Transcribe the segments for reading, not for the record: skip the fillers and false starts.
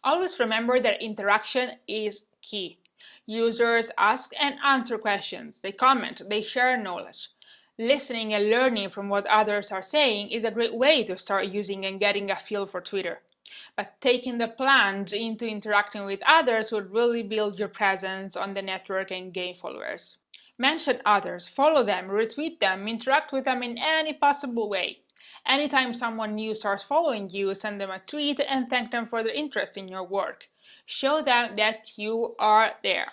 Always remember that interaction is key. Users ask and answer questions, they comment, they share knowledge. Listening and learning from what others are saying is a great way to start using and getting a feel for Twitter. But taking the plunge into interacting with others would really build your presence on the network and gain followers. Mention others, follow them, retweet them, interact with them in any possible way. Anytime someone new starts following you, send them a tweet and thank them for their interest in your work. Show them that you are there.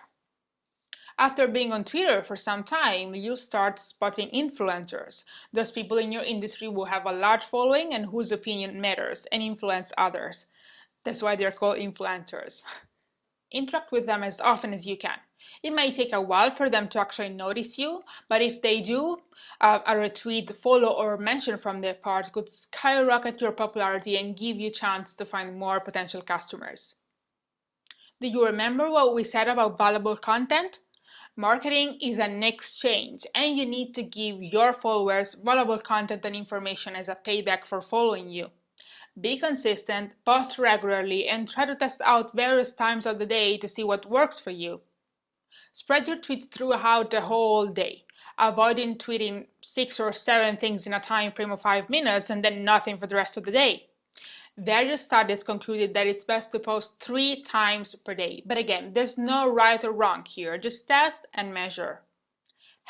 After being on Twitter for some time, you'll start spotting influencers, those people in your industry who have a large following and whose opinion matters and influence others. That's why they're called influencers. Interact with them as often as you can. It may take a while for them to actually notice you, but if they do, a retweet, follow, or mention from their part could skyrocket your popularity and give you a chance to find more potential customers. Do you remember what we said about valuable content? Marketing is an exchange, and you need to give your followers valuable content and information as a payback for following you. Be consistent, post regularly, and try to test out various times of the day to see what works for you. Spread your tweets throughout the whole day, avoiding tweeting 6 or 7 things in a time frame of 5 minutes and then nothing for the rest of the day. Various studies concluded that it's best to post 3 times per day. But again, there's no right or wrong here, just test and measure.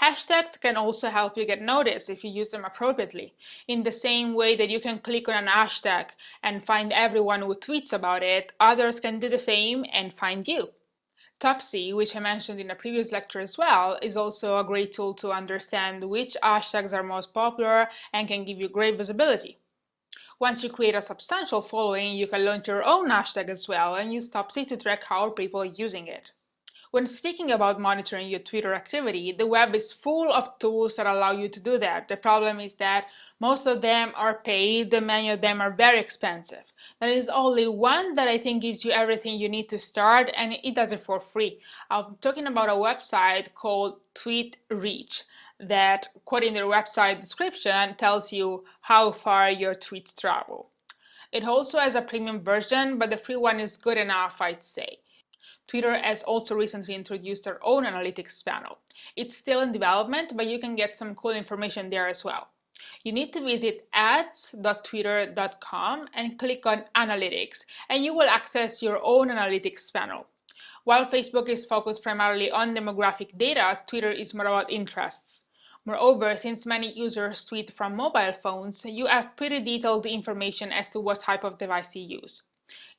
Hashtags can also help you get noticed if you use them appropriately. In the same way that you can click on an hashtag and find everyone who tweets about it, others can do the same and find you. Topsy, which I mentioned in a previous lecture as well, is also a great tool to understand which hashtags are most popular and can give you great visibility. Once you create a substantial following, you can launch your own hashtag as well and use Topsy to track how people are using it. When speaking about monitoring your Twitter activity, the web is full of tools that allow you to do that. The problem is that most of them are paid, many of them are very expensive. There is only one that I think gives you everything you need to start, and it does it for free. I'm talking about a website called TweetReach that, quoting their website description, tells you how far your tweets travel. It also has a premium version, but the free one is good enough, I'd say. Twitter has also recently introduced their own analytics panel. It's still in development, but you can get some cool information there as well. You need to visit ads.twitter.com and click on Analytics, and you will access your own analytics panel. While Facebook is focused primarily on demographic data, Twitter is more about interests. Moreover, since many users tweet from mobile phones, you have pretty detailed information as to what type of device you use.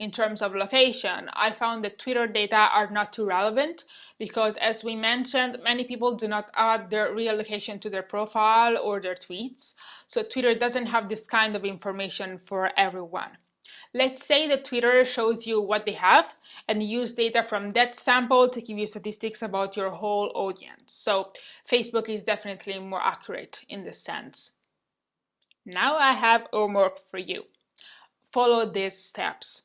In terms of location, I found that Twitter data are not too relevant because, as we mentioned, many people do not add their real location to their profile or their tweets, so Twitter doesn't have this kind of information for everyone. Let's say that Twitter shows you what they have and use data from that sample to give you statistics about your whole audience. So Facebook is definitely more accurate in this sense. Now I have homework for you. Follow these steps.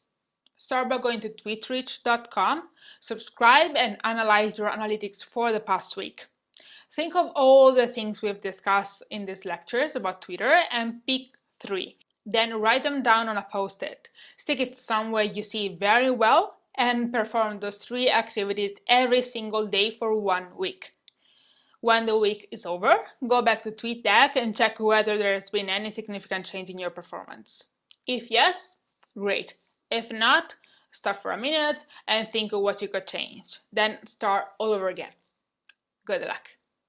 Start by going to tweetreach.com, subscribe and analyze your analytics for the past week. Think of all the things we've discussed in these lectures about Twitter and pick 3. Then write them down on a post-it. Stick it somewhere you see very well and perform those 3 activities every single day for 1 week. When the week is over, go back to TweetDeck and check whether there has been any significant change in your performance. If yes, great. If not, stop for a minute and think of what you could change. Then start all over again. Good luck.